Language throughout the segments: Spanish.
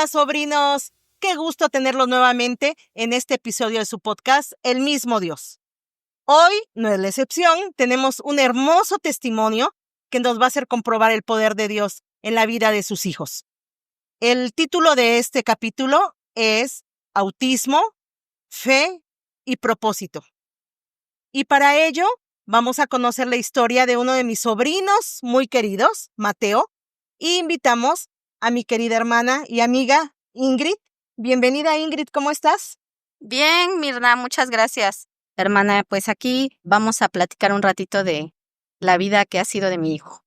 Hola, sobrinos. Qué gusto tenerlos nuevamente en este episodio de su podcast, El mismo Dios. Hoy no es la excepción, tenemos un hermoso testimonio que nos va a hacer comprobar el poder de Dios en la vida de sus hijos. El título de este capítulo es Autismo, Fe y Propósito. Y para ello vamos a conocer la historia de uno de mis sobrinos muy queridos, Mateo, y invitamos a mi querida hermana y amiga Ingrid. Bienvenida, Ingrid, ¿cómo estás? Bien, Mirna, muchas gracias. Hermana, pues aquí vamos a platicar un ratito de la vida que ha sido de mi hijo.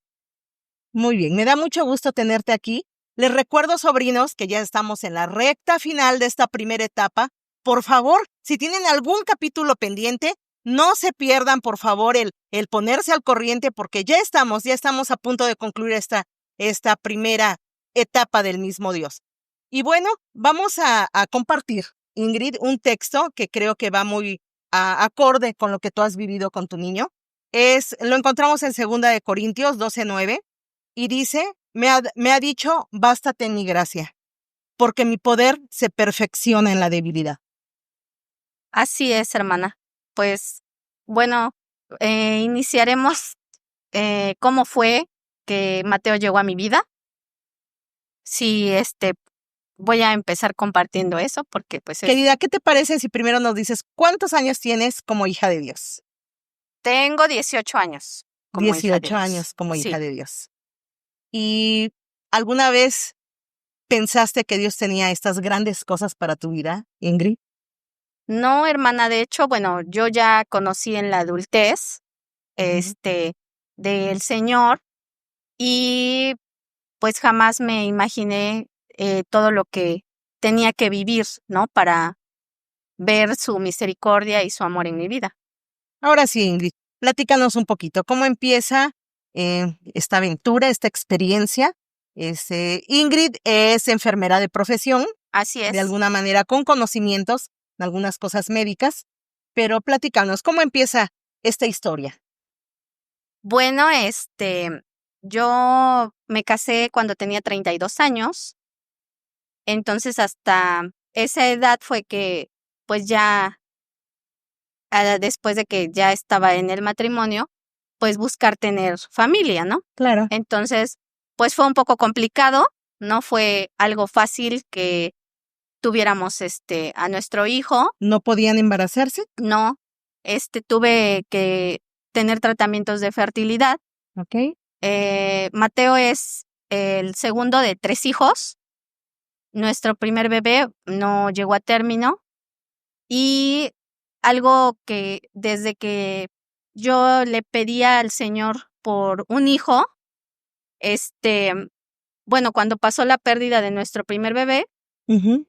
Muy bien, me da mucho gusto tenerte aquí. Les recuerdo, sobrinos, que ya estamos en la recta final de esta primera etapa. Por favor, si tienen algún capítulo pendiente, no se pierdan, por favor, el ponerse al corriente, porque ya estamos a punto de concluir esta primera etapa del mismo Dios. Y bueno, vamos a compartir, Ingrid, un texto que creo que va muy acorde con lo que tú has vivido con tu niño. Lo encontramos en 2 Corintios 12:9 y dice, me ha dicho, bástate en mi gracia, porque mi poder se perfecciona en la debilidad. Así es, hermana. Pues, bueno, iniciaremos cómo fue que Mateo llegó a mi vida. Sí, voy a empezar compartiendo eso porque pues Querida, ¿qué te parece si primero nos dices cuántos años tienes como hija de Dios? tengo 18 años como hija de 18 Dios. años como hija Sí. de Dios. ¿Y alguna vez pensaste que Dios tenía estas grandes cosas para tu vida, Ingrid? No, hermana, de hecho, bueno, yo ya conocí en la adultez, del Señor y pues jamás me imaginé todo lo que tenía que vivir, ¿no? Para ver su misericordia y su amor en mi vida. Ahora sí, Ingrid, platícanos un poquito. ¿Cómo empieza esta aventura, esta experiencia? Ingrid es enfermera de profesión, Así de es. alguna manera con conocimientos en algunas cosas médicas, pero platícanos, ¿cómo empieza esta historia? Bueno, yo me casé cuando tenía 32 años, entonces hasta esa edad fue que, pues ya, después de que ya estaba en el matrimonio, pues buscar tener familia, ¿no? Claro. Entonces, pues fue un poco complicado, no fue algo fácil que tuviéramos a nuestro hijo. ¿No podían embarazarse? No, tuve que tener tratamientos de fertilidad. Ok. Mateo es el segundo de 3 hijos. Nuestro primer bebé no llegó a término y algo que desde que yo le pedía al Señor por un hijo, bueno, cuando pasó la pérdida de nuestro primer bebé, Ujú.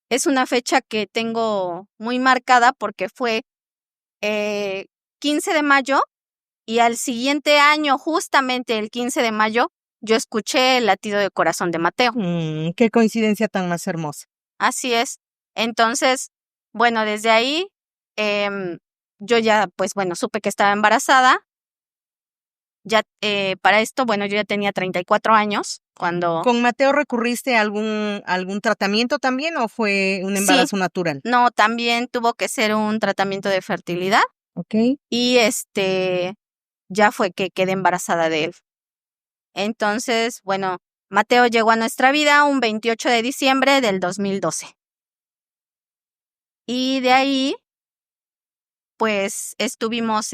es una fecha que tengo muy marcada porque fue 15 de mayo y al siguiente año, justamente el 15 de mayo, yo escuché el latido de corazón de Mateo. Qué coincidencia tan más hermosa. Así es. Entonces, bueno, desde ahí yo ya, pues bueno, supe que estaba embarazada. Ya para esto, bueno, yo ya tenía 34 años cuando... ¿Con Mateo recurriste a algún tratamiento también o fue un Sí, embarazo natural? no, también tuvo que ser un tratamiento de fertilidad Ok. y ya fue que quedé embarazada de él. Entonces, bueno, Mateo llegó a nuestra vida un 28 de diciembre del 2012. Y de ahí, pues, estuvimos,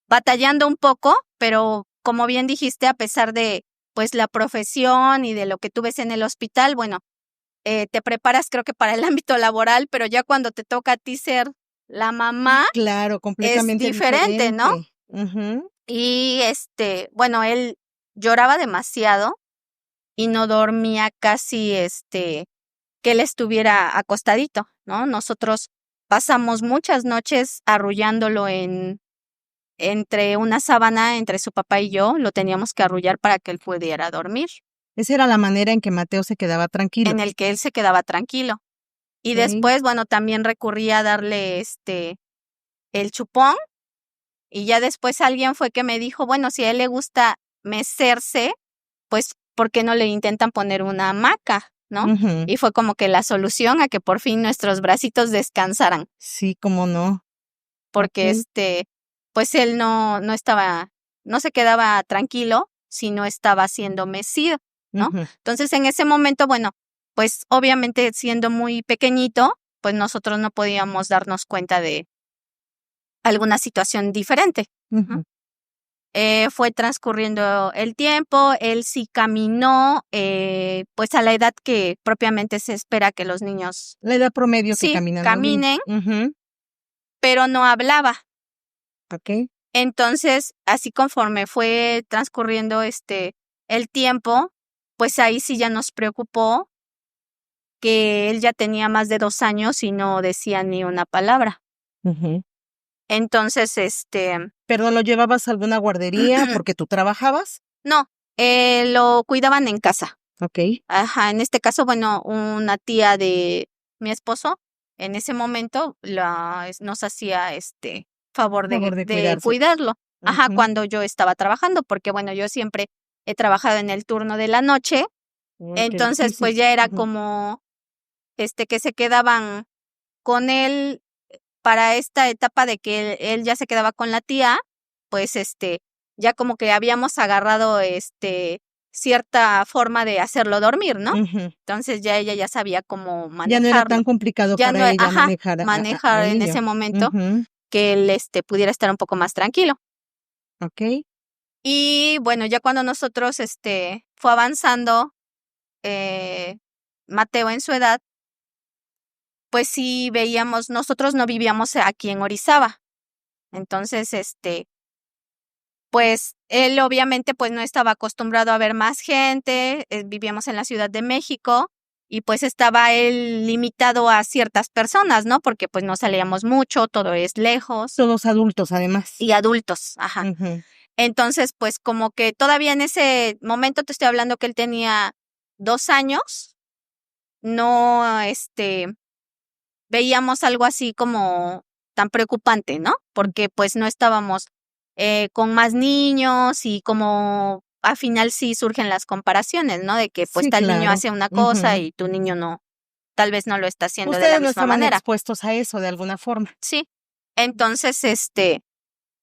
batallando un poco, pero como bien dijiste, a pesar de, pues, la profesión y de lo que tú ves en el hospital, bueno, te preparas creo que para el ámbito laboral, pero ya cuando te toca a ti ser la mamá, Claro, es completamente diferente, ¿no? diferente. Ujú. Y bueno, él lloraba demasiado y no dormía casi que él estuviera acostadito, ¿no? Nosotros pasamos muchas noches arrullándolo entre una sábana entre su papá y yo, lo teníamos que arrullar para que él pudiera dormir, Esa era la manera en que Mateo se quedaba tranquilo. en el que él se quedaba tranquilo. Y Ok. después, bueno, también recurría a darle el chupón y ya después alguien fue que me dijo, bueno, si a él le gusta mecerse, pues ¿por qué no le intentan poner una hamaca, no? Ujú. Y fue como que la solución a que por fin nuestros bracitos descansaran, Sí, cómo no. porque Ok. pues él no se quedaba tranquilo si no estaba siendo mecido, ¿no? Ujú. Entonces en ese momento, bueno, pues obviamente siendo muy pequeñito, pues nosotros no podíamos darnos cuenta de alguna situación diferente, ¿no? Ujú. Fue transcurriendo el tiempo, él sí caminó, pues a la edad que propiamente se espera que los niños La edad promedio que sí caminan los niños. caminen, Ujú. pero no hablaba. Ok. Entonces, así conforme fue transcurriendo el tiempo, pues ahí sí ya nos preocupó que él ya tenía más de 2 años y no decía ni una palabra. Ujú. Entonces, ¿Pero lo llevabas a alguna guardería porque tú trabajabas? no, lo cuidaban en casa. Ok. Ajá, en este caso, bueno, una tía de mi esposo, en ese momento nos hacía favor Favor de de cuidarse. cuidarlo. Ajá, Ujú. cuando yo estaba trabajando, porque bueno, yo siempre he trabajado en el turno de la noche, Uy, qué entonces pues difícil. ya era Ujú. como que se quedaban con él para esta etapa de que él ya se quedaba con la tía, pues ya como que habíamos agarrado cierta forma de hacerlo dormir, ¿no? Ujú. Entonces ya ella ya sabía cómo Ya no era manejarlo. tan complicado Ya no, para ella ajá, manejar manejar al en niño. ese momento Ujú. que él pudiera estar un poco más tranquilo. Ok. Y bueno, ya cuando nosotros fue avanzando eh, Mateo en su edad, pues sí veíamos, nosotros no vivíamos aquí en Orizaba. Entonces, pues él obviamente pues no estaba acostumbrado a ver más gente, vivíamos en la Ciudad de México y pues estaba él limitado a ciertas personas, ¿no? Porque pues no salíamos mucho, todo es lejos Todos adultos, además. y adultos, ajá. Ujú. Entonces pues como que todavía en ese momento te estoy hablando que él tenía 2 años, no, veíamos algo así como tan preocupante, ¿no? Porque pues no estábamos con más niños y como al final sí surgen las comparaciones, ¿no? De que pues Sí, tal niño claro. hace una cosa Ujú. y tu niño no, tal vez no lo está haciendo de la Ustedes no misma estaban manera. expuestos a eso de alguna forma. Sí. Entonces,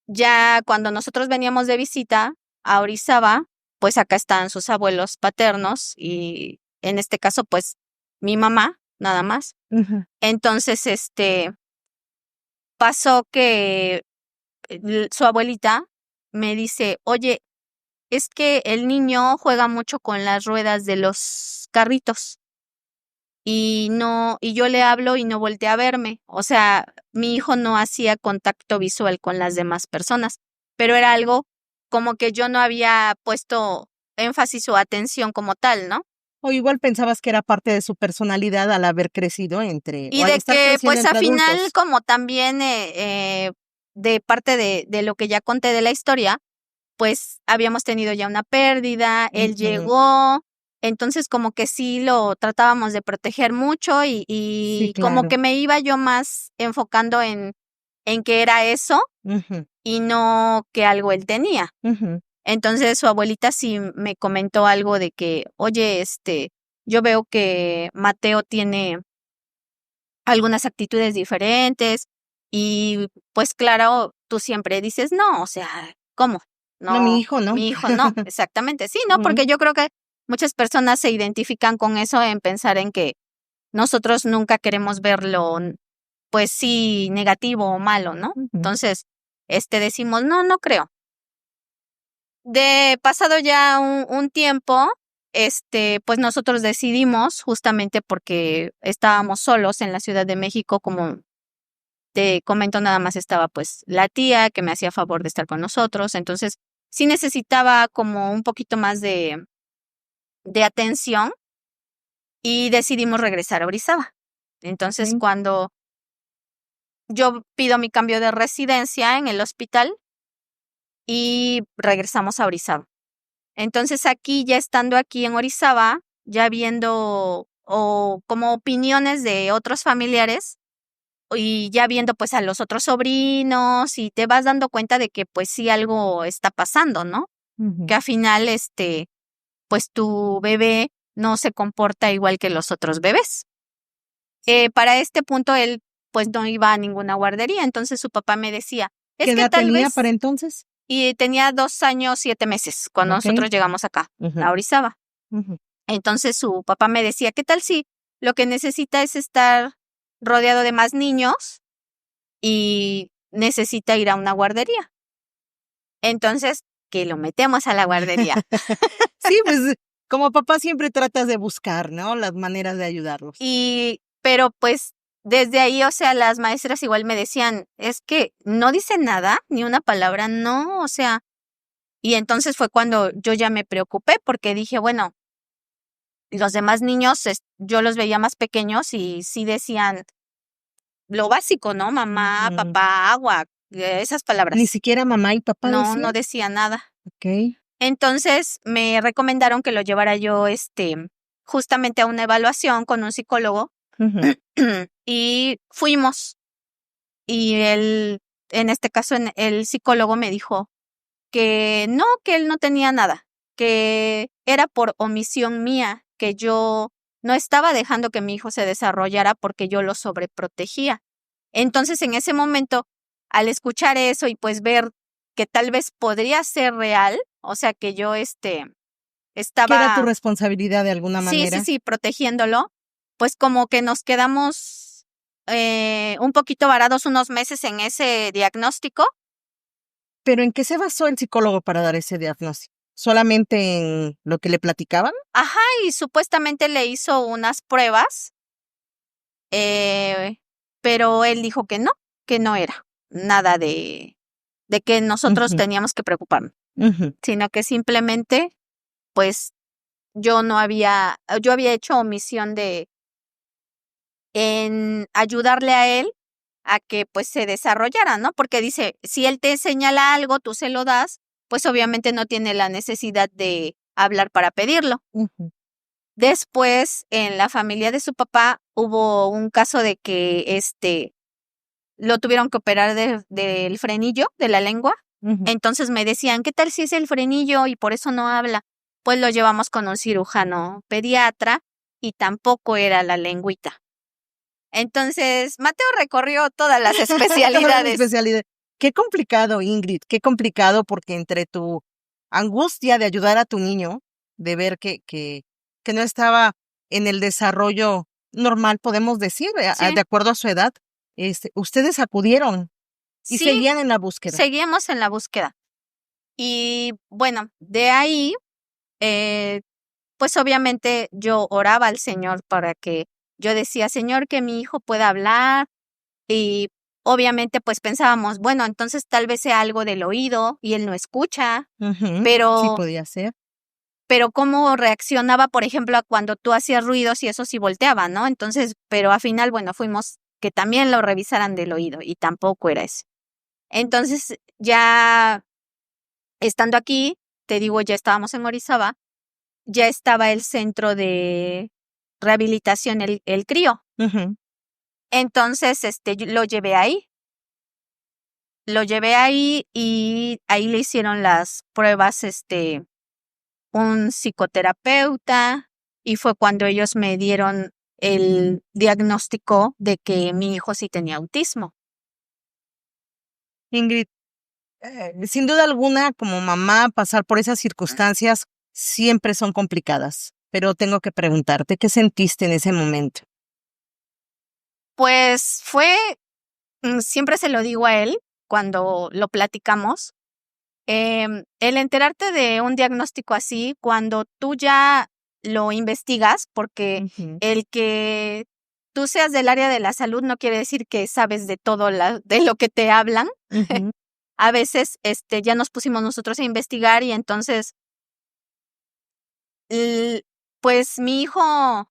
ya cuando nosotros veníamos de visita a Orizaba, pues acá están sus abuelos paternos y en este caso, pues mi mamá, nada más. Ujú. Entonces, pasó que su abuelita me dice, oye, es que el niño juega mucho con las ruedas de los carritos y no, y yo le hablo y no voltea a verme. O sea, mi hijo no hacía contacto visual con las demás personas, pero era algo como que yo no había puesto énfasis o atención como tal, ¿no? O igual pensabas que era parte de su personalidad al haber crecido o Y al de estar que, creciendo pues, a entre final, adultos. como también de parte de lo que ya conté de la historia, pues habíamos tenido ya una pérdida, él Ujú. llegó, entonces como que sí lo tratábamos de proteger mucho Sí, y como claro. que me iba yo más enfocando en que era eso Ujú. y no que algo él tenía. Ujú. Entonces su abuelita sí me comentó algo de que, oye, yo veo que Mateo tiene algunas actitudes diferentes y pues claro, tú siempre dices, no, o sea, ¿cómo? No, mi No, hijo no. mi hijo no, exactamente, sí, no, Ujú. porque yo creo que muchas personas se identifican con eso en pensar en que nosotros nunca queremos verlo, pues sí, negativo o malo, ¿no? Ujú. Entonces, decimos, no, no creo. De pasado ya un tiempo, pues nosotros decidimos, justamente porque estábamos solos en la Ciudad de México, como te comento, nada más estaba pues la tía que me hacía favor de estar con nosotros, entonces sí necesitaba como un poquito más de atención y decidimos regresar a Orizaba. Entonces, Ok. cuando yo pido mi cambio de residencia en el hospital y regresamos a Orizaba. Entonces, aquí, ya estando aquí en Orizaba, ya viendo o como opiniones de otros familiares, y ya viendo pues a los otros sobrinos y te vas dando cuenta de que pues sí algo está pasando, ¿no? Ujú. Que al final pues tu bebé no se comporta igual que los otros bebés. Para este punto él pues no iba a ninguna guardería, entonces su papá me decía, ¿Qué edad tenía para entonces? Y tenía 2 años, 7 meses cuando nosotros llegamos acá, a Orizaba. Entonces su papá me decía, ¿qué tal si lo que necesita es estar rodeado de más niños y necesita ir a una guardería? Entonces, que lo metemos a la guardería. Sí, pues como papá siempre tratas de buscar, ¿no? Las maneras de ayudarlos. Pero pues desde ahí, o sea, las maestras igual me decían, es que no dice nada, ni una palabra, no, o sea. Y entonces fue cuando yo ya me preocupé porque dije, bueno, los demás niños, yo los veía más pequeños y sí decían lo básico, ¿no? Mamá, papá, agua, esas palabras. Ni siquiera mamá y papá decían. No decía nada. Ok. Entonces me recomendaron que lo llevara yo, justamente a una evaluación con un psicólogo. Y fuimos. Y en este caso, el psicólogo me dijo que él no tenía nada, que era por omisión mía, que yo no estaba dejando que mi hijo se desarrollara porque yo lo sobreprotegía. Entonces, en ese momento, al escuchar eso y pues ver que tal vez podría ser real, o sea, que yo estaba... Que era tu responsabilidad de alguna manera. Sí, protegiéndolo, pues como que nos quedamos un poquito varados unos meses en ese diagnóstico. ¿Pero en qué se basó el psicólogo para dar ese diagnóstico? ¿Solamente en lo que le platicaban? Ajá, y supuestamente le hizo unas pruebas, pero él dijo que no era nada de que nosotros teníamos que preocuparnos, sino que simplemente, pues, yo había hecho omisión en ayudarle a él a que pues se desarrollara, ¿no? Porque dice, si él te señala algo, tú se lo das, pues obviamente no tiene la necesidad de hablar para pedirlo. Después, en la familia de su papá, hubo un caso de que lo tuvieron que operar del frenillo, de la lengua. Entonces me decían, ¿qué tal si es el frenillo y por eso no habla? Pues lo llevamos con un cirujano pediatra y tampoco era la lengüita. Entonces, Mateo recorrió todas las especialidades. Qué complicado, Ingrid, qué complicado, porque entre tu angustia de ayudar a tu niño, de ver que no estaba en el desarrollo normal, podemos decir, de acuerdo a su edad, ustedes acudieron y seguían en la búsqueda. Seguíamos en la búsqueda. Y bueno, de ahí, pues obviamente yo oraba al Señor para que yo decía, Señor, que mi hijo pueda hablar. Y obviamente pues pensábamos, bueno, entonces tal vez sea algo del oído y él no escucha, pero sí podía ser. Pero cómo reaccionaba, por ejemplo, a cuando tú hacías ruidos y eso sí volteaba, ¿no? Entonces, pero al final, bueno, fuimos que también lo revisaran del oído y tampoco era eso. Entonces, ya estando aquí, te digo, ya estábamos en Orizaba, ya estaba el centro de rehabilitación, el CRIO. Entonces, yo lo llevé ahí. Lo llevé ahí y ahí le hicieron las pruebas, un psicoterapeuta, y fue cuando ellos me dieron el diagnóstico de que mi hijo sí tenía autismo. Ingrid, sin duda alguna, como mamá, pasar por esas circunstancias siempre son complicadas, pero tengo que preguntarte, ¿qué sentiste en ese momento? Pues siempre se lo digo a él cuando lo platicamos, el enterarte de un diagnóstico así, cuando tú ya lo investigas, porque el que tú seas del área de la salud no quiere decir que sabes de todo de lo que te hablan. A veces ya nos pusimos nosotros a investigar y entonces pues mi hijo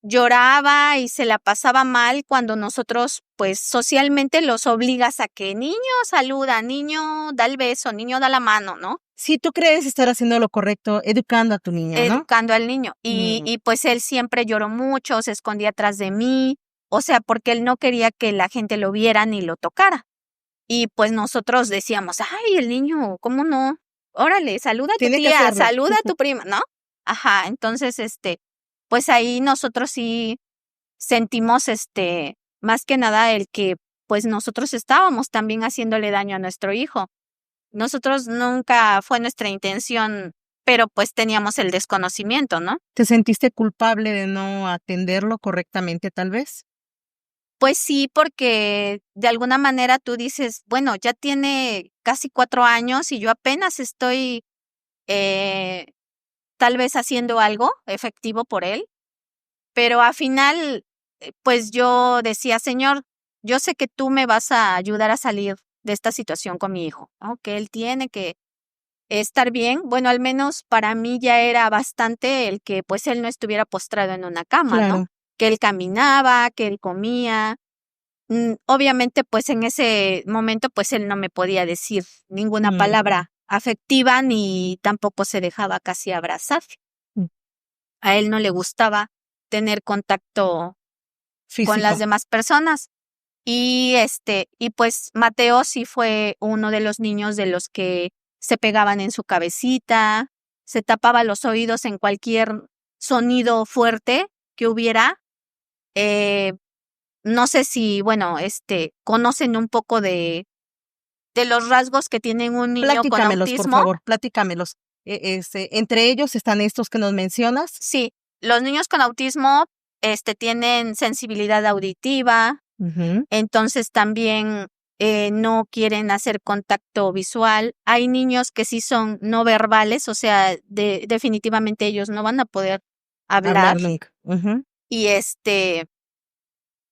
lloraba y se la pasaba mal cuando nosotros, pues socialmente los obligas a que niño saluda, niño da el beso, niño da la mano, ¿no? Sí, tú crees estar haciendo lo correcto, educando a tu niño, ¿no? Educando al niño. Y pues él siempre lloró mucho, se escondía atrás de mí, o sea, porque él no quería que la gente lo viera ni lo tocara. Y pues nosotros decíamos, ay, el niño, ¿cómo no? Órale, saluda a tu tía, saluda a tu prima, ¿no? Ajá, entonces, pues ahí nosotros sí sentimos, más que nada el que, pues nosotros estábamos también haciéndole daño a nuestro hijo. Nosotros nunca fue nuestra intención, pero pues teníamos el desconocimiento, ¿no? ¿Te sentiste culpable de no atenderlo correctamente, tal vez? Pues sí, porque de alguna manera tú dices, bueno, ya tiene casi 4 años y yo apenas estoy eh, tal vez haciendo algo efectivo por él, pero al final, pues yo decía, Señor, yo sé que tú me vas a ayudar a salir de esta situación con mi hijo, ¿no? Que él tiene que estar bien. Bueno, al menos para mí ya era bastante el que pues él no estuviera postrado en una cama, ¿no? Claro. Que él caminaba, que él comía. Obviamente, pues en ese momento, pues él no me podía decir ninguna Mm, palabra afectiva ni tampoco se dejaba casi abrazar. mm. A él no le gustaba tener contacto con las Físico. demás personas. Y pues Mateo sí fue uno de los niños de los que se pegaban en su cabecita, se tapaba los oídos en cualquier sonido fuerte que hubiera. Eh, no sé si, bueno, conocen un poco de los rasgos que tiene un niño con Platícamelos, por autismo. favor, platícamelos. Entre ellos están estos que nos mencionas. Sí, los niños con autismo, tienen sensibilidad auditiva, Ujú. entonces también no quieren hacer contacto visual. Hay niños que sí son no verbales, o sea, definitivamente ellos no van a poder hablar. Hablar nunca. Ujú. Y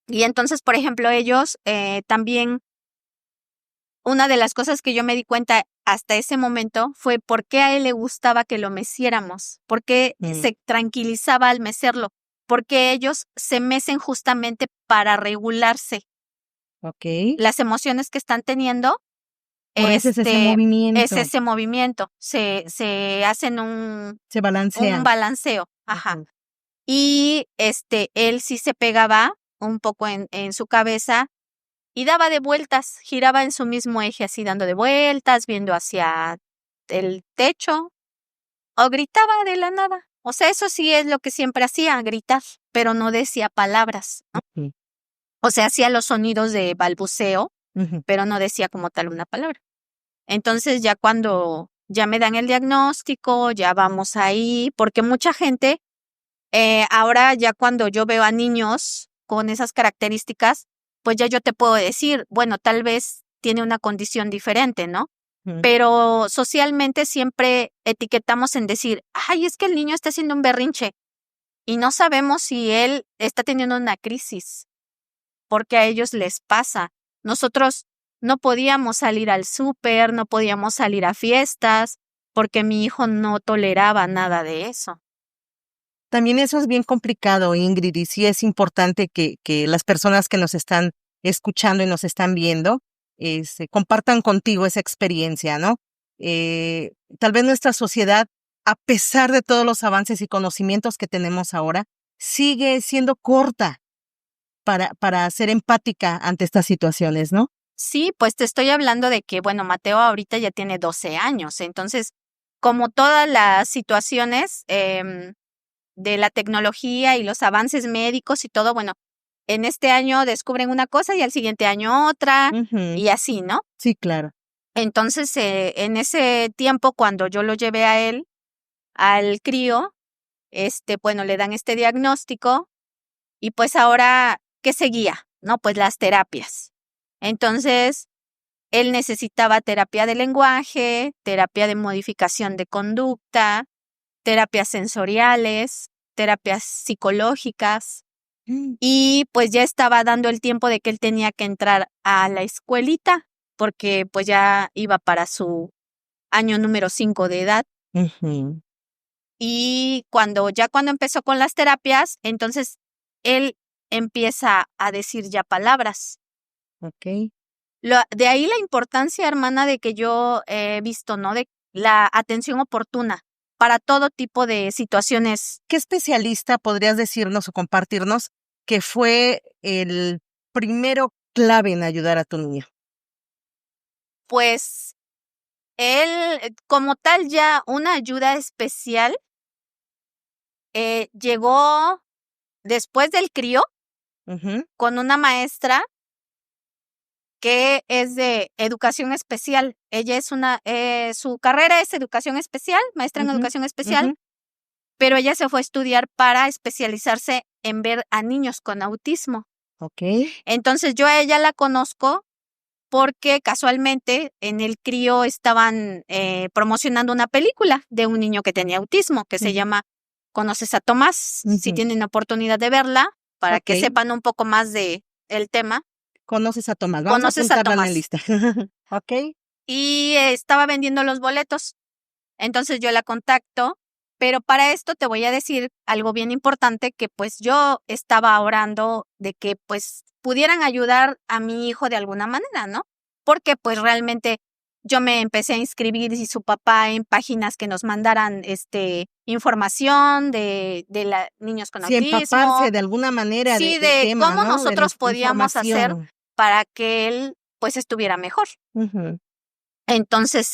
y entonces, por ejemplo, ellos también, una de las cosas que yo me di cuenta hasta ese momento fue por qué a él le gustaba que lo meciéramos, por qué Mm, se tranquilizaba al mecerlo, porque ellos se mecen justamente para regularse ok. las emociones que están teniendo. Por eso es ese Es movimiento. ese movimiento, se hacen Se un balancean. balanceo, ajá. Ujú. Y, él sí se pegaba un poco en su cabeza y daba de vueltas, giraba en su mismo eje, así dando de vueltas, viendo hacia el techo, o gritaba de la nada. O sea, eso sí es lo que siempre hacía, gritar, pero no decía palabras, ¿no? Ujú. O sea, hacía los sonidos de balbuceo, Ujú. pero no decía como tal una palabra. Entonces, ya cuando ya me dan el diagnóstico, ya vamos ahí, porque mucha gente, ahora ya cuando yo veo a niños con esas características, pues ya yo te puedo decir, bueno, tal vez tiene una condición diferente, ¿no? Ujú. Pero socialmente siempre etiquetamos en decir, ay, es que el niño está haciendo un berrinche y no sabemos si él está teniendo una crisis porque a ellos les pasa. Nosotros no podíamos salir al súper, no podíamos salir a fiestas, porque mi hijo no toleraba nada de eso. También eso es bien complicado, Ingrid, y sí es importante que las personas que nos están escuchando y nos están viendo, compartan contigo esa experiencia, ¿no? Tal vez nuestra sociedad, a pesar de todos los avances y conocimientos que tenemos ahora, sigue siendo corta para ser empática ante estas situaciones, ¿no? Sí, pues te estoy hablando de que, bueno, Mateo ahorita ya tiene 12 años, entonces, como todas las situaciones de la tecnología y los avances médicos y todo, bueno, en este año descubren una cosa y al siguiente año otra Ujú. y así, ¿no? Sí, claro. Entonces, en ese tiempo, cuando yo lo llevé a él, al crío, bueno, le dan este diagnóstico y pues ahora, ¿qué seguía? No, pues las terapias. Entonces, él necesitaba terapia de lenguaje, terapia de modificación de conducta, terapias sensoriales, terapias psicológicas Mm. y pues ya estaba dando el tiempo de que él tenía que entrar a la escuelita porque pues ya iba para su año número 5 de edad. Ujú. Y cuando empezó con las terapias, entonces él empieza a decir ya palabras. Ok. De ahí la importancia, hermana, de que yo he visto, ¿no? De la atención oportuna para todo tipo de situaciones. ¿Qué especialista podrías decirnos o compartirnos que fue el primero clave en ayudar a tu niño? Pues él, como tal, ya una ayuda especial, llegó después del crío Ujú. con una maestra que es de educación especial. Ella es su carrera es educación especial, maestra en Ujú, educación especial, ujú. pero ella se fue a estudiar para especializarse en ver a niños con autismo. Okey. Entonces, yo a ella la conozco porque casualmente en el crío estaban promocionando una película de un niño que tenía autismo, que se llama ¿Conoces a Tomás? Si Ujú. tienen oportunidad de verla, para que Okey. sepan un poco más de el tema. Conoces a Tomás. Vamos a Conoces a apuntarla en la Tomás. lista. Okey. Y estaba vendiendo los boletos. Entonces yo la contacto, pero para esto te voy a decir algo bien importante, que pues yo estaba orando de que pues pudieran ayudar a mi hijo de alguna manera, ¿no? Porque pues realmente yo me empecé a inscribir y su papá en páginas que nos mandaran información de niños con Sí, autismo, empaparse de alguna manera sí, del de tema, cómo ¿no? De la nosotros podíamos hacer información. para que él pues estuviera mejor. Ujú. Entonces,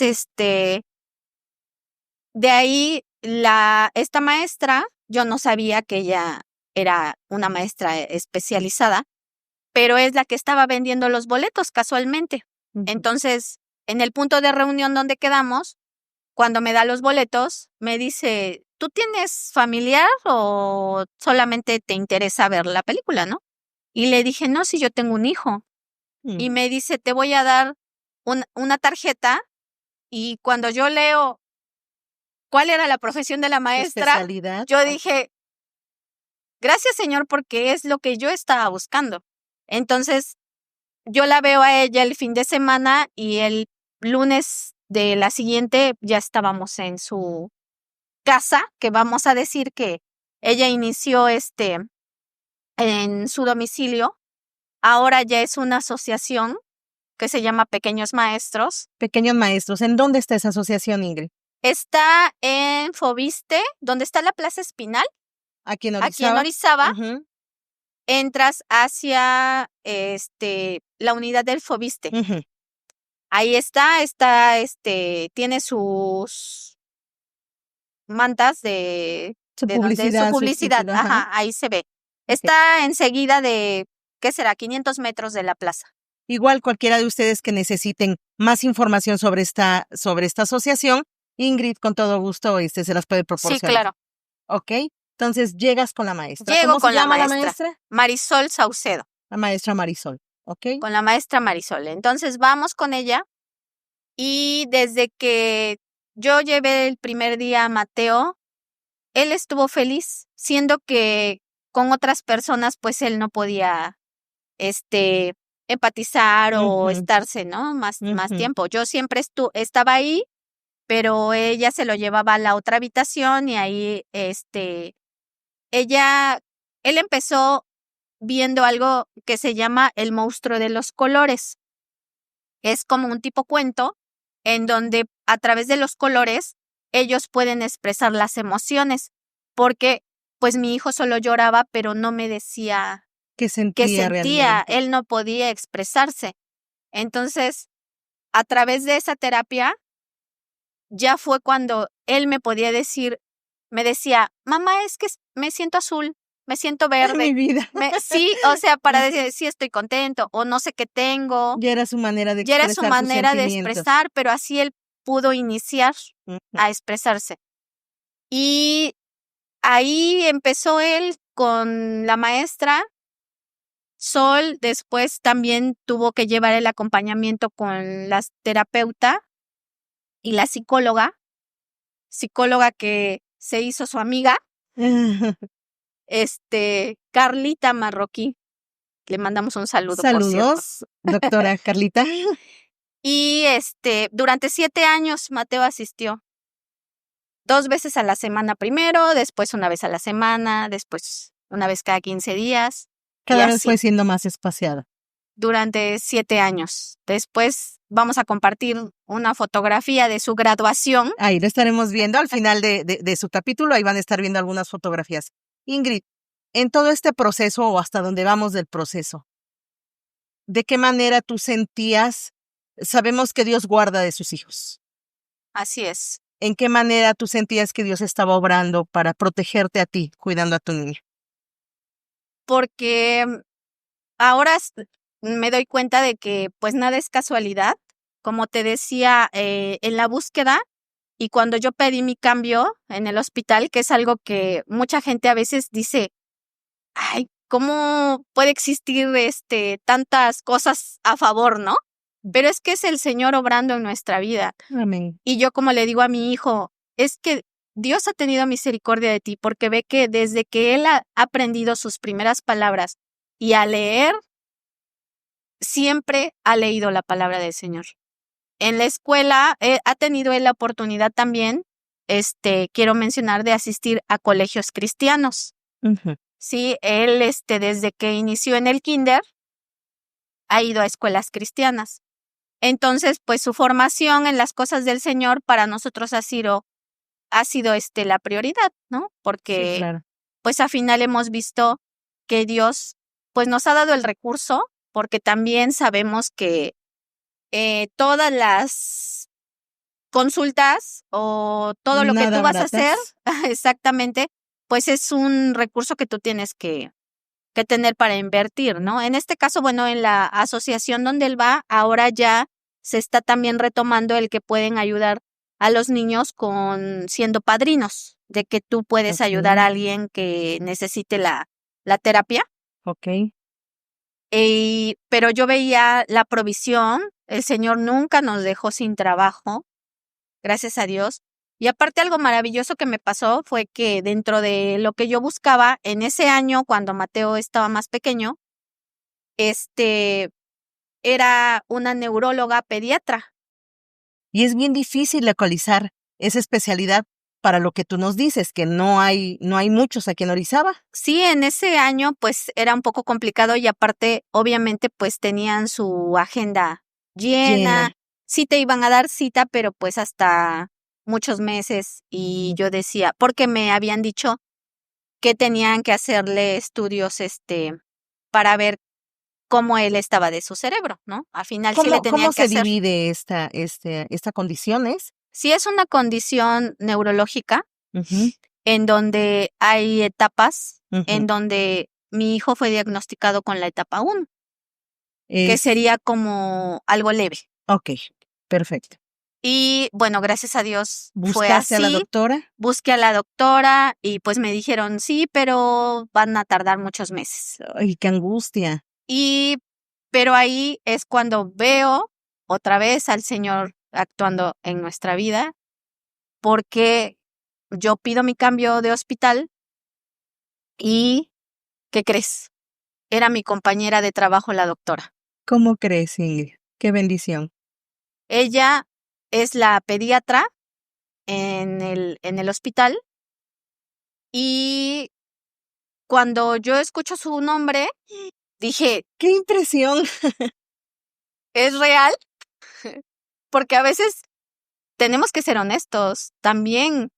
de ahí esta maestra, yo no sabía que ella era una maestra especializada, pero es la que estaba vendiendo los boletos casualmente. Ujú. Entonces, en el punto de reunión donde quedamos, cuando me da los boletos, me dice, ¿tú tienes familiar o solamente te interesa ver la película, no? Y le dije, no, si yo tengo un hijo. Y Mm. me dice, te voy a dar una tarjeta, y cuando yo leo cuál era la profesión de la Su maestra, especialidad. yo dije, gracias Señor, porque es lo que yo estaba buscando. Entonces, yo la veo a ella el fin de semana y el lunes de la siguiente ya estábamos en su casa, que vamos a decir que ella inició en su domicilio. Ahora ya es una asociación que se llama Pequeños Maestros. Pequeños maestros. ¿En dónde está esa asociación, Ingrid? Está en Fobiste, donde está la Plaza Espinal, Aquí en aquí en Orizaba. Orizaba. Ujú, Entras hacia la unidad del Fobiste. ujú. Ahí tiene sus mantas Su de donde su publicidad, su publicidad, título, ajá. ajá, ahí se ve. Okey. Está enseguida de, ¿qué será? 500 metros de la plaza. Igual cualquiera de ustedes que necesiten más información sobre esta asociación, Ingrid con todo gusto, se las puede Sí, proporcionar. claro. ¿Okey? Entonces, llegas con la maestra. Llego ¿Cómo se con la llama la maestra, maestra? Marisol Saucedo, La maestra Marisol, ¿okey? con la maestra Marisol. Entonces vamos con ella y desde que yo llevé el primer día a Mateo, él estuvo feliz, siendo que con otras personas, pues, él no podía, empatizar o Ujú, estarse, ¿no? Más ujú. tiempo. Yo siempre estaba ahí, pero ella se lo llevaba a la otra habitación y ahí, ella él empezó viendo algo que se llama El monstruo de los colores. Es como un tipo cuento en donde a través de los colores ellos pueden expresar las emociones, porque pues mi hijo solo lloraba, pero no me decía ¿Qué qué sentía sentía, realmente? él no podía expresarse. Entonces, a través de esa terapia, ya fue cuando él me decía, mamá, es que me siento azul, me siento Mi verde. vida. Sí, o sea, para decir, sí estoy contento o no sé qué tengo. Ya era su manera de Ya era su expresar sus manera de sentimientos. expresar, pero así él pudo iniciar Ujú. a expresarse. Y ahí empezó él con la maestra Sol, después también tuvo que llevar el acompañamiento con la terapeuta y la psicóloga que se hizo su amiga, Carlita Marroquí. Le mandamos un saludo, por cierto. Saludos, doctora Carlita. Y durante 7 años Mateo asistió 2 veces a la semana primero, después una vez a la semana, después una vez cada 15 días, y Cada vez fue así, siendo más espaciada. durante 7 años. Después vamos a compartir una fotografía de su graduación. Ahí lo estaremos viendo al final de su capítulo, ahí van a estar viendo algunas fotografías. Ingrid, en todo este proceso o hasta donde vamos del proceso, ¿de qué manera tú sentías? Sabemos que Dios guarda de sus hijos. Así es. ¿En qué manera tú sentías que Dios estaba obrando para protegerte a ti, cuidando a tu niño? Porque ahora me doy cuenta de que pues nada es casualidad. Como te decía, en la búsqueda y cuando yo pedí mi cambio en el hospital, que es algo que mucha gente a veces dice, ay, ¿cómo puede existir tantas cosas a favor, no? Pero es que es el Señor obrando en nuestra vida. Amén. Y yo como le digo a mi hijo, es que Dios ha tenido misericordia de ti porque ve que desde que él ha aprendido sus primeras palabras y a leer, siempre ha leído la palabra del Señor. En la escuela ha tenido él la oportunidad también, quiero mencionar, de asistir a colegios cristianos. Ujú. Sí, él desde que inició en el kinder ha ido a escuelas cristianas. Entonces, pues su formación en las cosas del Señor para nosotros ha sido la prioridad, ¿no? Sí, Porque claro. pues al final hemos visto que Dios pues nos ha dado el recurso, porque también sabemos que todas las consultas o todo lo que Nada tú vas a hacer, baratas. exactamente, pues es un recurso que tú tienes que tener para invertir, ¿no? En este caso, bueno, en la asociación donde él va, ahora ya se está también retomando el que pueden ayudar a los niños siendo padrinos, de que tú puedes ayudar a Ok. alguien que necesite la terapia. Ok. Pero yo veía la provisión, el Señor nunca nos dejó sin trabajo, gracias a Dios. Y aparte algo maravilloso que me pasó fue que dentro de lo que yo buscaba en ese año, cuando Mateo estaba más pequeño, era una neuróloga pediatra. Y es bien difícil localizar esa especialidad para lo que tú nos dices, que no hay muchos aquí en Orizaba. Sí, en ese año pues era un poco complicado y aparte obviamente pues tenían su agenda llena. Llena. Sí te iban a dar cita, pero pues hasta muchos meses y yo decía, porque me habían dicho que tenían que hacerle estudios para ver cómo él estaba de su cerebro, ¿no? Al final sí le ¿Cómo tenían que se hacer. divide esta condición es? Si es una condición neurológica, Ujú, en donde hay etapas, ujú. en donde mi hijo fue diagnosticado con la etapa 1, que Es sería como algo leve. okey, perfecto. Y bueno, gracias a Dios fue ¿Buscaste a la así. doctora? Busqué a la doctora y pues me dijeron, sí, pero van a tardar muchos meses. Ay, qué angustia. Pero ahí es cuando veo otra vez al Señor actuando en nuestra vida, porque yo pido mi cambio de hospital y, ¿qué crees? Era mi compañera de trabajo la doctora. ¿Cómo crees, Ingrid? Qué bendición. Ella es la pediatra en el hospital y cuando yo escucho su nombre, dije, ¡Qué impresión! ¿es real? Porque a veces tenemos que ser honestos, también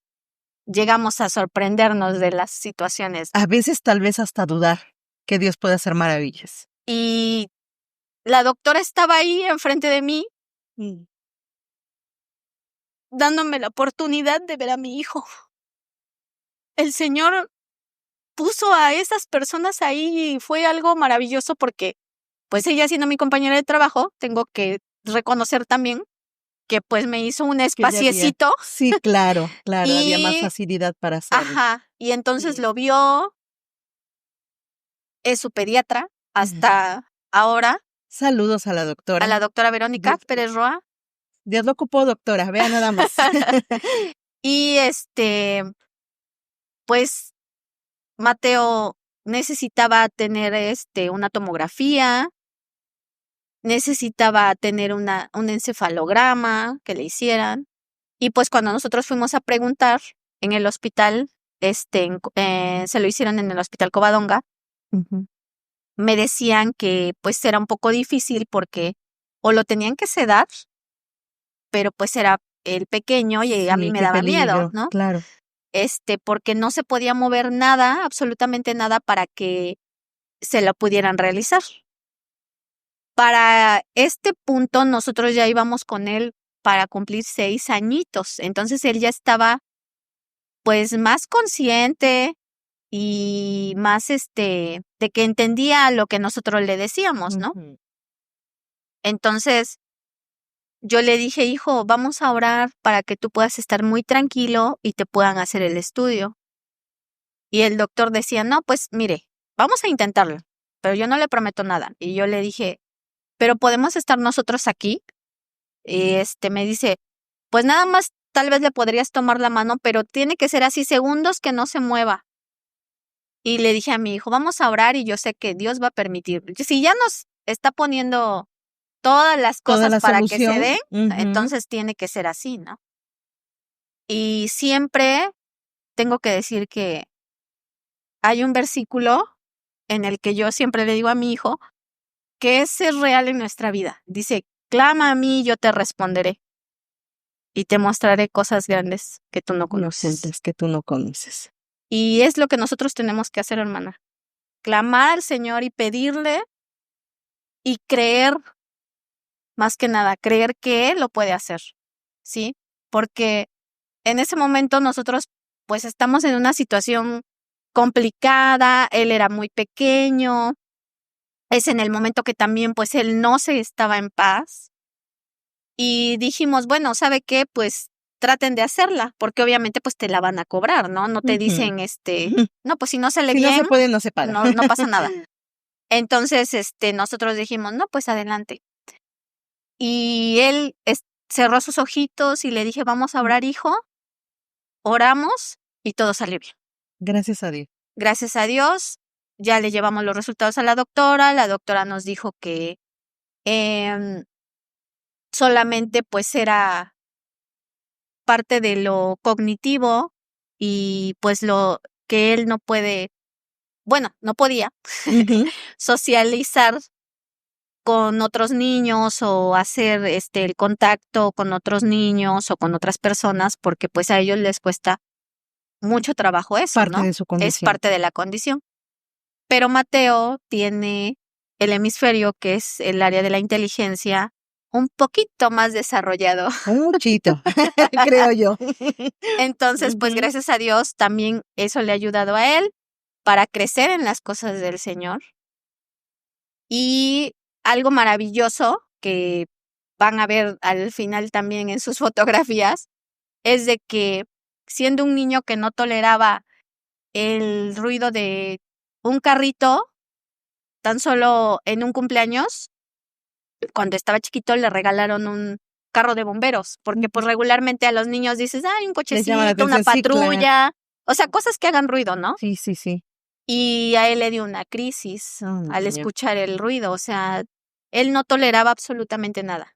llegamos a sorprendernos de las situaciones. A veces, tal vez, hasta dudar que Dios puede hacer maravillas. Y la doctora estaba ahí enfrente de mí, Mm. dándome la oportunidad de ver a mi hijo. El Señor puso a esas personas ahí y fue algo maravilloso porque, pues ella siendo mi compañera de trabajo, tengo que reconocer también que pues me hizo un Que ya había espaciecito sí, claro, claro, había más y, facilidad para hacerlo. ajá, y entonces Sí. lo vio, es su pediatra Ujú. hasta ahora, Saludos a la a la doctora. doctora Verónica Dios Pérez Roa. Dios lo ocupó, doctora, vea nada más. Y pues Mateo necesitaba tener una tomografía, necesitaba tener un encefalograma que le hicieran. Y pues cuando nosotros fuimos a preguntar en el hospital, se lo hicieron en el hospital Covadonga, Ujú. me decían que pues era un poco difícil porque o lo tenían que sedar, pero pues era el pequeño y a mí Sí, me qué daba miedo, peligro, ¿no? claro. Porque no se podía mover nada, absolutamente nada para que se lo pudieran realizar. Para este punto nosotros ya íbamos con él para cumplir 6 añitos. Entonces él ya estaba pues más consciente y más de que entendía lo que nosotros le decíamos, ¿no? Ujú. Entonces yo le dije, hijo, vamos a orar para que tú puedas estar muy tranquilo y te puedan hacer el estudio. Y el doctor decía, no, pues mire, vamos a intentarlo, pero yo no le prometo nada. Y yo le dije, pero podemos estar nosotros aquí. Y me dice, pues nada más tal vez le podrías tomar la mano, pero tiene que ser así segundos que no se mueva. Y le dije a mi hijo, vamos a orar y yo sé que Dios va a permitir. Si ya nos está poniendo todas las Toda cosas la para que se solución. den, Ujú. entonces tiene que ser así, ¿no? Y siempre tengo que decir que hay un versículo en el que yo siempre le digo a mi hijo que ese es real en nuestra vida. Dice, clama a mí y yo te responderé y te mostraré cosas grandes que tú no conoces. Inocentes que tú no conoces. Y es lo que nosotros tenemos que hacer, hermana. Clamar al Señor y pedirle y creer, más que nada, creer que Él lo puede hacer, ¿sí? Porque en ese momento nosotros pues estamos en una situación complicada, él era muy pequeño, es en el momento que también pues él no se estaba en paz y dijimos, bueno, ¿sabe qué? Pues traten de hacerla, porque obviamente pues te la van a cobrar, ¿no? No te Ujú. dicen, no, pues si no sale Si no bien, se puede, no se paga. no pasa nada. Entonces, nosotros dijimos, no, pues adelante. Y él cerró sus ojitos y le dije, vamos a orar, hijo. Oramos y todo salió bien. Gracias a Dios. Gracias a Dios, ya le llevamos los resultados a la doctora nos dijo que solamente pues era parte de lo cognitivo y pues lo que él no puede, bueno, no podía Ujú. socializar con otros niños o hacer el contacto con otros niños o con otras personas porque pues a ellos les cuesta mucho trabajo eso, Parte ¿no? de su Es condición. parte de la condición. Pero Mateo tiene el hemisferio, que es el área de la inteligencia, un poquito más desarrollado. Un muchito, creo yo. Entonces, pues Ujú. gracias a Dios, también eso le ha ayudado a él para crecer en las cosas del Señor. Y algo maravilloso que van a ver al final también en sus fotografías, es de que siendo un niño que no toleraba el ruido de un carrito, tan solo en un cumpleaños, cuando estaba chiquito le regalaron un carro de bomberos, porque pues regularmente a los niños dices, ay, un Les llama la cochecito, una atención, sí, claro. patrulla, o sea, cosas que hagan ruido, ¿no? Sí, sí, sí. Y a él le dio una crisis al Niño. escuchar el ruido, o sea, él no toleraba absolutamente nada.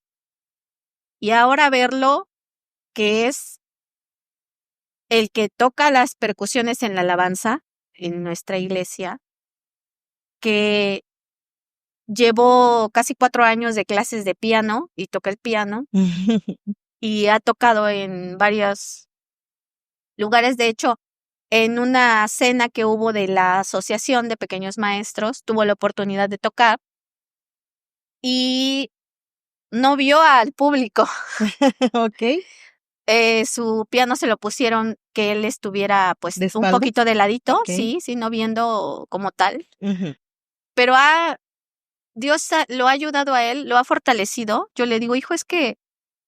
Y ahora verlo, que es el que toca las percusiones en la alabanza en nuestra iglesia, que llevó casi 4 años de clases de piano y toca el piano y ha tocado en varios lugares. De hecho, en una cena que hubo de la Asociación de Pequeños Maestros, tuvo la oportunidad de tocar y no vio al público. Ok. Su piano se lo pusieron que él estuviera pues ¿De un espaldas? poquito de ladito, Ok. sí, no viendo como tal. Ujú. Pero Dios lo ha ayudado a él, lo ha fortalecido. Yo le digo, hijo, es que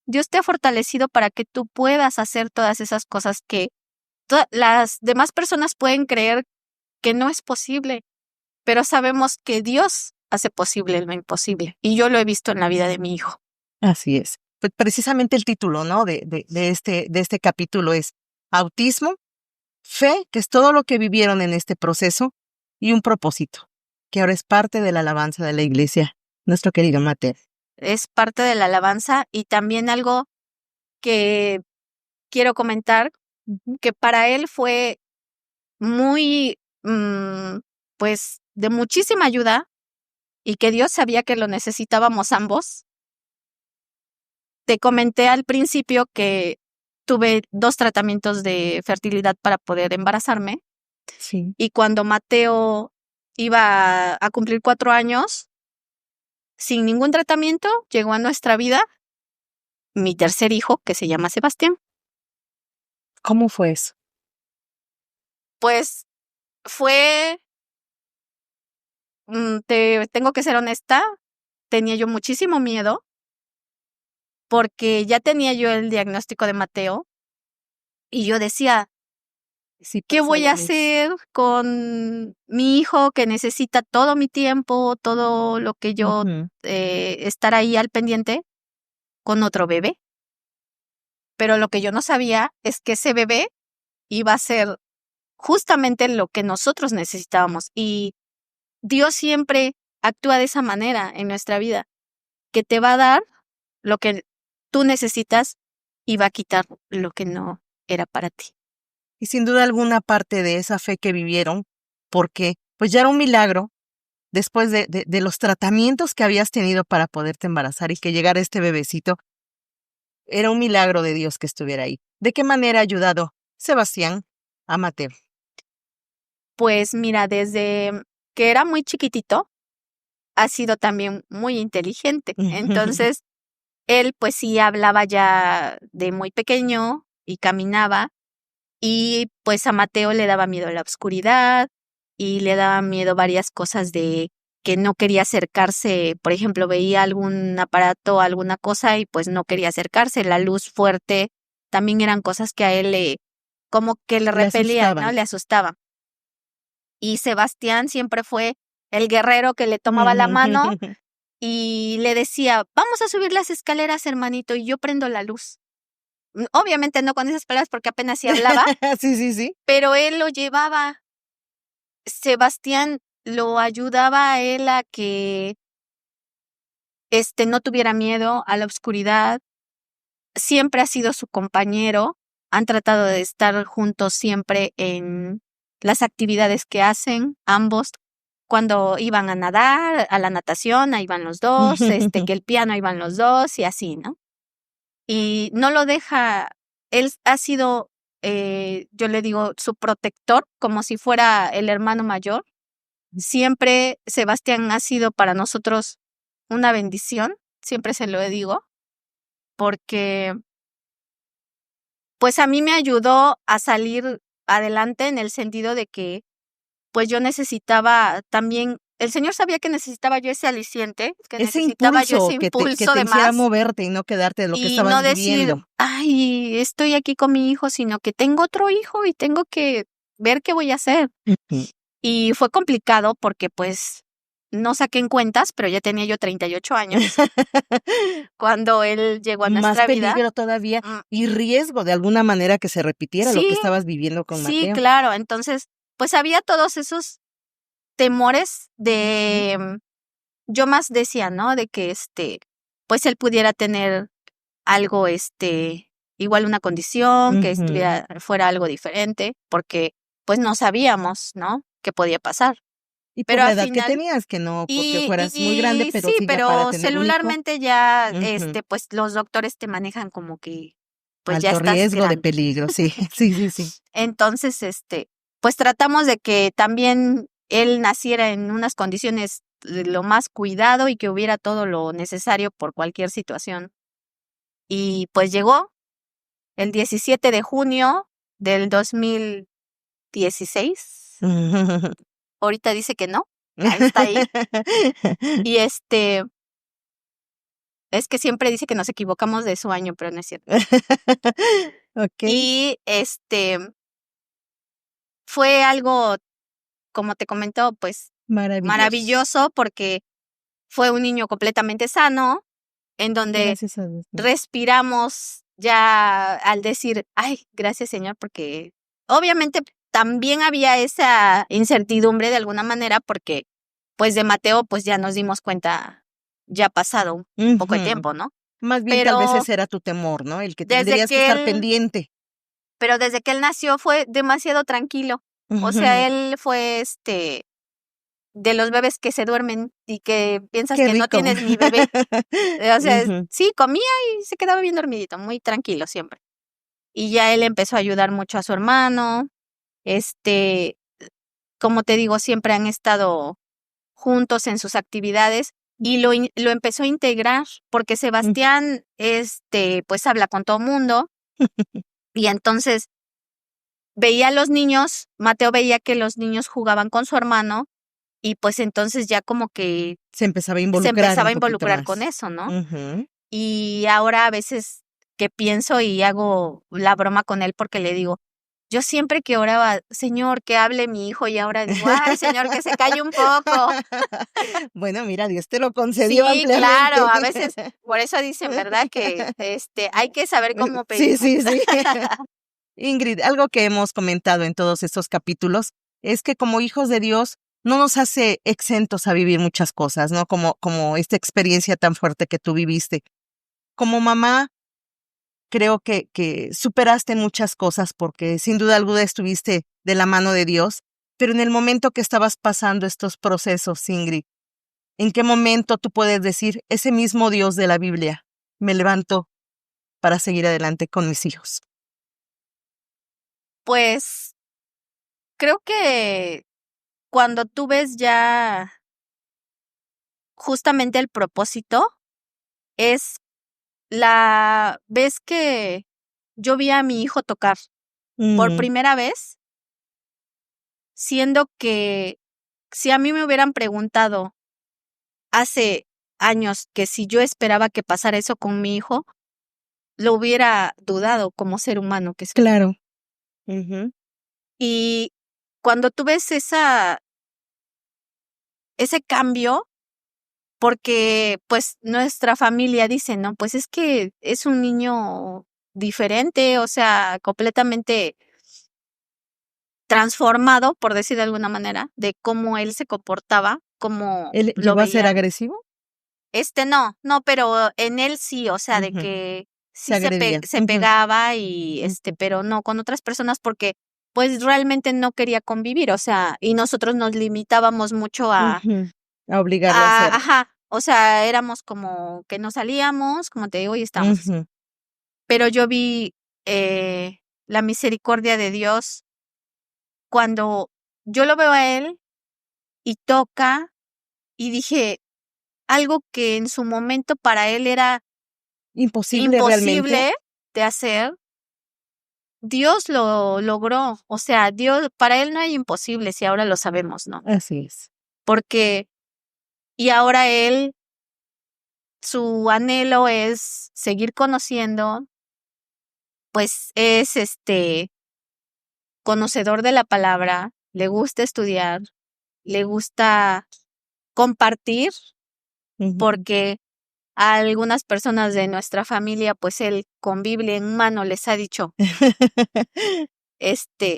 Dios te ha fortalecido para que tú puedas hacer todas esas cosas que las demás personas pueden creer que no es posible, pero sabemos que Dios hace posible lo imposible. Y yo lo he visto en la vida de mi hijo. Así es. Pues precisamente el título, ¿no? de este capítulo es Autismo, Fe, que es todo lo que vivieron en este proceso, y un propósito, que ahora es parte de la alabanza de la iglesia, nuestro querido Mateo. Es parte de la alabanza y también algo que quiero comentar, que para él fue muy, pues, de muchísima ayuda y que Dios sabía que lo necesitábamos ambos. Te comenté al principio que tuve 2 tratamientos de fertilidad para poder embarazarme Sí. y cuando Mateo iba a cumplir 4 años, sin ningún tratamiento, llegó a nuestra vida mi tercer hijo, que se llama Sebastián. ¿Cómo fue eso? Pues fue, tengo que ser honesta, tenía yo muchísimo miedo porque ya tenía yo el diagnóstico de Mateo y yo decía, Sí, ¿qué pasa voy a lo mismo. hacer con mi hijo que necesita todo mi tiempo, todo lo que yo Ujú. estar ahí al pendiente con otro bebé? Pero lo que yo no sabía es que ese bebé iba a ser justamente lo que nosotros necesitábamos. Y Dios siempre actúa de esa manera en nuestra vida, que te va a dar lo que tú necesitas y va a quitar lo que no era para ti. Y sin duda alguna parte de esa fe que vivieron, porque pues ya era un milagro después de los tratamientos que habías tenido para poderte embarazar y que llegara este bebecito, era un milagro de Dios que estuviera ahí. ¿De qué manera ha ayudado Sebastián a Mateo? Pues mira, desde que era muy chiquitito, ha sido también muy inteligente. Entonces, él pues sí hablaba ya de muy pequeño y caminaba y pues a Mateo le daba miedo la oscuridad y le daba miedo varias cosas de que no quería acercarse, por ejemplo, veía algún aparato, alguna cosa y pues no quería acercarse, la luz fuerte, también eran cosas que a él como que le Le repelían, ¿no? asustaban. Le asustaban. Y Sebastián siempre fue el guerrero que le tomaba la mano y le decía, vamos a subir las escaleras, hermanito, y yo prendo la luz. Obviamente no con esas palabras porque apenas sí hablaba, Sí. pero él lo llevaba. Sebastián lo ayudaba a él a que no tuviera miedo a la oscuridad. Siempre ha sido su compañero. Han tratado de estar juntos siempre en las actividades que hacen, ambos. Cuando iban a nadar, a la natación, ahí van los dos, que el piano, ahí van los dos, y así, ¿no? Y no lo deja, él ha sido, yo le digo, su protector, como si fuera el hermano mayor. Siempre Sebastián ha sido para nosotros una bendición, siempre se lo digo, porque pues a mí me ayudó a salir adelante en el sentido de que pues yo necesitaba también, el Señor sabía que necesitaba yo ese aliciente, que Ese necesitaba yo ese impulso que impulso te de hiciera más moverte y no quedarte de lo que y no estabas decir, viviendo. ay, estoy aquí con mi hijo, sino que tengo otro hijo y tengo que ver qué voy a hacer. Ujú. Y fue complicado porque pues no saqué en cuentas, pero ya tenía yo 38 años cuando él llegó a Más nuestra vida. peligro todavía Mm, y riesgo de alguna manera que se repitiera lo que Sí, estabas viviendo con sí, Mateo. claro. Entonces, pues había todos esos temores de, yo más decía, ¿no? De que pues él pudiera tener algo, igual una condición, que Ujú. fuera algo diferente, porque pues no sabíamos, ¿no? Qué podía pasar. Y por Pero la al edad que final, tenías, que no porque y, fueras muy grande, y pero sí, sí ya para pero tener un hijo. celularmente ya, Ujú. pues los doctores te manejan como que, pues ya Alto estás riesgo de grande. peligro, sí, sí. Entonces, pues tratamos de que también él naciera en unas condiciones de lo más cuidado y que hubiera todo lo necesario por cualquier situación. Y pues llegó el 17 de junio del 2016. Ahorita dice que no, ahí está ahí. Y es que siempre dice que nos equivocamos de su año, pero no es cierto. Okey, Y fue algo, como te comentó, pues maravilloso. maravilloso porque fue un niño completamente sano, en donde Gracias a Dios, ¿no? respiramos ya al decir, ay, gracias Señor, porque obviamente también había esa incertidumbre de alguna manera porque pues de Mateo pues ya nos dimos cuenta ya pasado un poco de Ujú. tiempo, ¿no? Más bien tal vez Pero ese era tu temor, ¿no? El que desde tendrías que que estar él, pendiente. desde que él nació fue demasiado tranquilo. O sea, Ujú. él fue de los bebés que se duermen y que piensas Qué que no rico. tienes ni bebé. O sea, Ujú. sí, comía y se quedaba bien dormidito, muy tranquilo siempre. Y ya él empezó a ayudar mucho a su hermano. Este, como te digo, siempre han estado juntos en sus actividades y lo empezó a integrar, porque Sebastián, pues habla con todo mundo, y entonces veía a los niños, Mateo veía que los niños jugaban con su hermano, y pues entonces ya como que Se empezaba a se involucrar empezaba a un poquito involucrar con más. eso, ¿no? Ujú. Y ahora a veces que pienso y hago la broma con él porque le digo, yo siempre que oraba, Señor, que hable mi hijo, y ahora digo, ay, Señor, que se calle un poco. Bueno, mira, Dios te lo concedió Sí, claro, ampliamente. a veces, por eso dicen, ¿verdad? Que hay que saber cómo Sí, pedir. sí, sí. Ingrid, algo que hemos comentado en todos estos capítulos es que como hijos de Dios no nos hace exentos a vivir muchas cosas, ¿no? Como esta experiencia tan fuerte que tú viviste. Como mamá, creo que superaste muchas cosas porque sin duda alguna estuviste de la mano de Dios, pero en el momento que estabas pasando estos procesos, Ingrid, ¿en qué momento tú puedes decir, ese mismo Dios de la Biblia me levantó para seguir adelante con mis hijos? Pues creo que cuando tú ves ya justamente el propósito, es la vez que yo vi a mi hijo tocar por Mm, primera vez, siendo que si a mí me hubieran preguntado hace años que si yo esperaba que pasara eso con mi hijo, lo hubiera dudado como ser humano que soy. claro. Ujú. Y cuando tú ves ese cambio, porque pues nuestra familia dice, no, pues es que es un niño diferente, o sea, completamente transformado, por decir de alguna manera, de cómo él se comportaba, cómo ¿Él lo llegó a ser veían. agresivo? No, pero en él sí, o sea, de Ujú. que Se sí agredía. se Ujú, pegaba y ujú, pero no con otras personas porque pues realmente no quería convivir, o sea, y nosotros nos limitábamos mucho ujú. A obligarlo a hacerlo. ajá, o sea, éramos como que no salíamos, como te digo, y estábamos así. Ujú. Pero yo vi la misericordia de Dios cuando yo lo veo a él y toca y dije, algo que en su momento para él era Imposible realmente. imposible de hacer, Dios lo logró. O sea, Dios, para él no hay imposibles y ahora lo sabemos, ¿no? Así es. Porque, y ahora él, su anhelo es seguir conociendo, pues es conocedor de la palabra, le gusta estudiar, le gusta compartir, Ujú. porque a algunas personas de nuestra familia, pues él con Biblia en mano les ha dicho,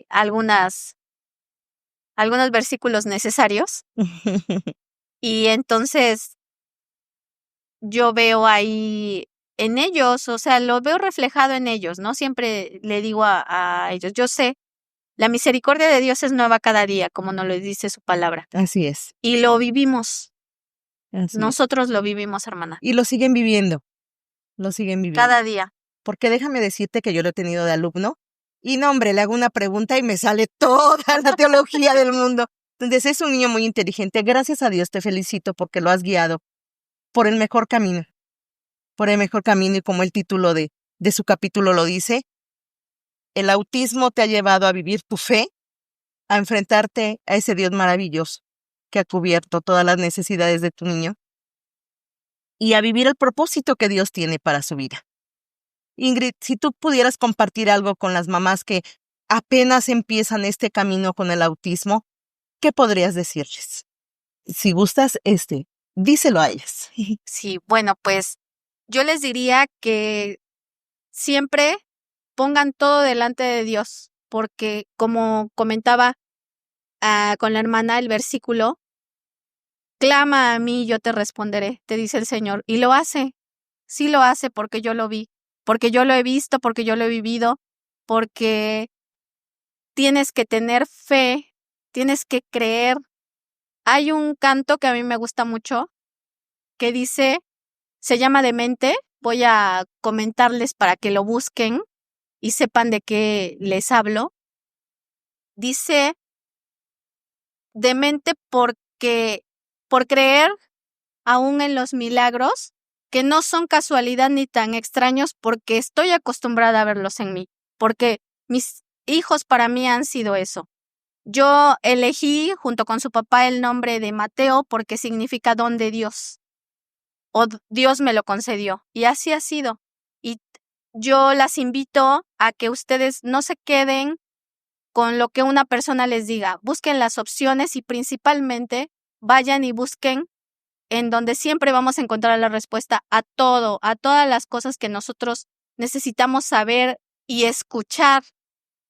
algunas algunos versículos necesarios, y entonces yo veo ahí en ellos, o sea, lo veo reflejado en ellos, ¿no? Siempre le digo a ellos, yo sé, la misericordia de Dios es nueva cada día, como nos lo dice su palabra, Así es, y lo vivimos, así es. nosotros lo vivimos, hermana, Y lo siguen viviendo, lo siguen viviendo. cada día. Porque déjame decirte que yo lo he tenido de alumno y no, hombre, le hago una pregunta y me sale toda la teología del mundo. Entonces es un niño muy inteligente. Gracias a Dios te felicito porque lo has guiado por el mejor camino, por el mejor camino y como el título de su capítulo lo dice, el autismo te ha llevado a vivir tu fe, a enfrentarte a ese Dios maravilloso que ha cubierto todas las necesidades de tu niño y a vivir el propósito que Dios tiene para su vida. Ingrid, si tú pudieras compartir algo con las mamás que apenas empiezan este camino con el autismo, ¿qué podrías decirles? Si gustas, díselo a ellas. Sí, bueno, pues yo les diría que siempre pongan todo delante de Dios, porque como comentaba con la hermana el versículo, clama a mí y yo te responderé, te dice el Señor, y lo hace, sí lo hace porque yo lo vi, porque yo lo he visto, porque yo lo he vivido, porque tienes que tener fe, tienes que creer. Hay un canto que a mí me gusta mucho que dice, se llama Demente, voy a comentarles para que lo busquen y sepan de qué les hablo. Dice demente porque por creer aún en los milagros, que no son casualidad ni tan extraños porque estoy acostumbrada a verlos en mí, porque mis hijos para mí han sido eso. Yo elegí junto con su papá el nombre de Mateo porque significa don de Dios, o Dios me lo concedió, y así ha sido. Y yo las invito a que ustedes no se queden con lo que una persona les diga, busquen las opciones y principalmente vayan y busquen en donde siempre vamos a encontrar la respuesta a todo, a todas las cosas que nosotros necesitamos saber y escuchar,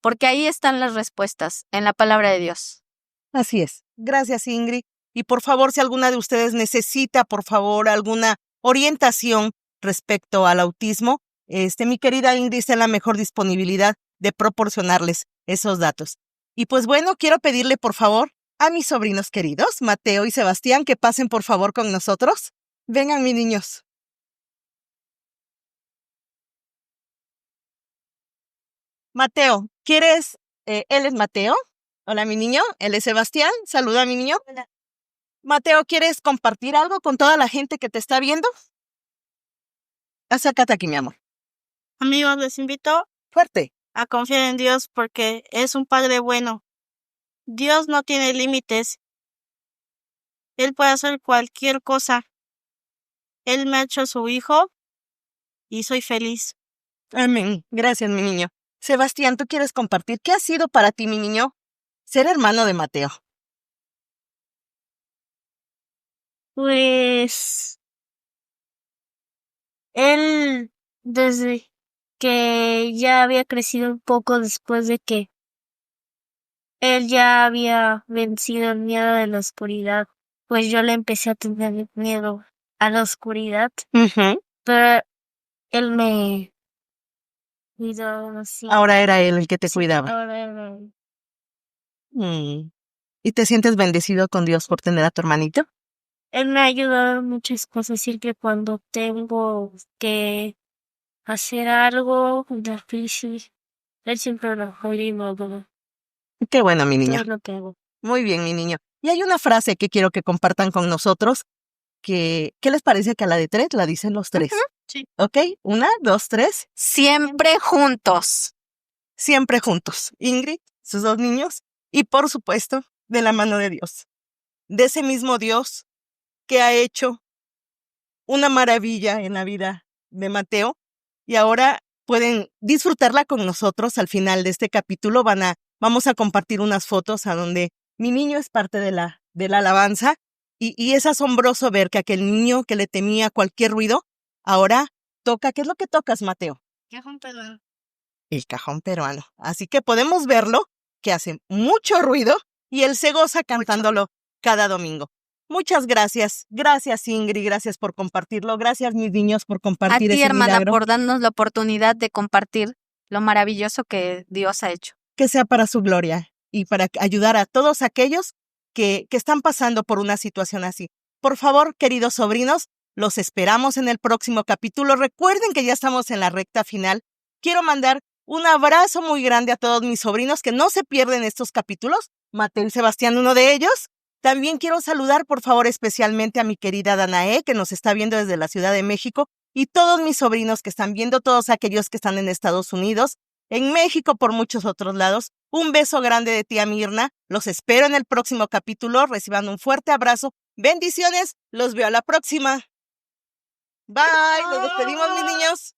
porque ahí están las respuestas en la palabra de Dios. Así es. Gracias, Ingrid. Y por favor, si alguna de ustedes necesita, por favor, alguna orientación respecto al autismo, mi querida Ingrid está en la mejor disponibilidad de proporcionarles esos datos. Y pues bueno, quiero pedirle, por favor, a mis sobrinos queridos, Mateo y Sebastián, que pasen por favor con nosotros. Vengan, mis niños. Mateo, ¿quieres? Él es Mateo. Hola, mi niño. Él es Sebastián. Saluda a mi niño. Hola. Mateo, ¿quieres compartir algo con toda la gente que te está viendo? Acércate aquí, mi amor. Amigos, les invito Fuerte. a confiar en Dios porque es un Padre bueno. Dios no tiene límites. Él puede hacer cualquier cosa. Él me ha hecho su hijo y soy feliz. Amén. Gracias, mi niño. Sebastián, ¿tú quieres compartir qué ha sido para ti, mi niño, ser hermano de Mateo? Pues él, desde que ya había crecido un poco después de que él ya había vencido el miedo de la oscuridad, pues yo le empecé a tener miedo a la oscuridad, pero él me cuidó así. Ahora era él el que te Sí, cuidaba. ahora era- ¿Y te sientes bendecido con Dios por tener a tu hermanito? Él me ha ayudado en muchas cosas, siempre cuando tengo que hacer algo difícil, él siempre lo apoya y me ayuda Qué bueno, mi niño. todo lo que hago. Muy bien, mi niño. Y hay una frase que quiero que compartan con nosotros, ¿qué les parece que a la de 3 la dicen los 3? Sí. ¿Ok? 1, 2, 3. Siempre juntos. Siempre juntos. Ingrid, sus 2 niños, y por supuesto, de la mano de Dios. De ese mismo Dios que ha hecho una maravilla en la vida de Mateo, y ahora pueden disfrutarla con nosotros. Al final de este capítulo vamos a compartir unas fotos a donde mi niño es parte de la alabanza, y es asombroso ver que aquel niño que le temía cualquier ruido, ahora toca. ¿Qué es lo que tocas, Mateo? El cajón peruano. Así que podemos verlo, que hace mucho ruido, y él se goza cantándolo cada domingo. Muchas gracias. Gracias, Ingrid. Gracias por compartirlo. Gracias, mis niños, por A compartir ti, ese hermana, milagro. por darnos la oportunidad de compartir lo maravilloso que Dios ha hecho. Que sea para su gloria y para ayudar a todos aquellos que están pasando por una situación así. Por favor, queridos sobrinos, los esperamos en el próximo capítulo. Recuerden que ya estamos en la recta final. Quiero mandar un abrazo muy grande a todos mis sobrinos que no se pierden estos capítulos. Mateo y Sebastián, uno de ellos. También quiero saludar, por favor, especialmente a mi querida Danae, que nos está viendo desde la Ciudad de México, y todos mis sobrinos que están viendo, todos aquellos que están en Estados Unidos, en México, por muchos otros lados. Un beso grande de tía Mirna. Los espero en el próximo capítulo. Reciban un fuerte abrazo. Bendiciones. Los veo a la próxima. Bye. Nos despedimos, mis niños.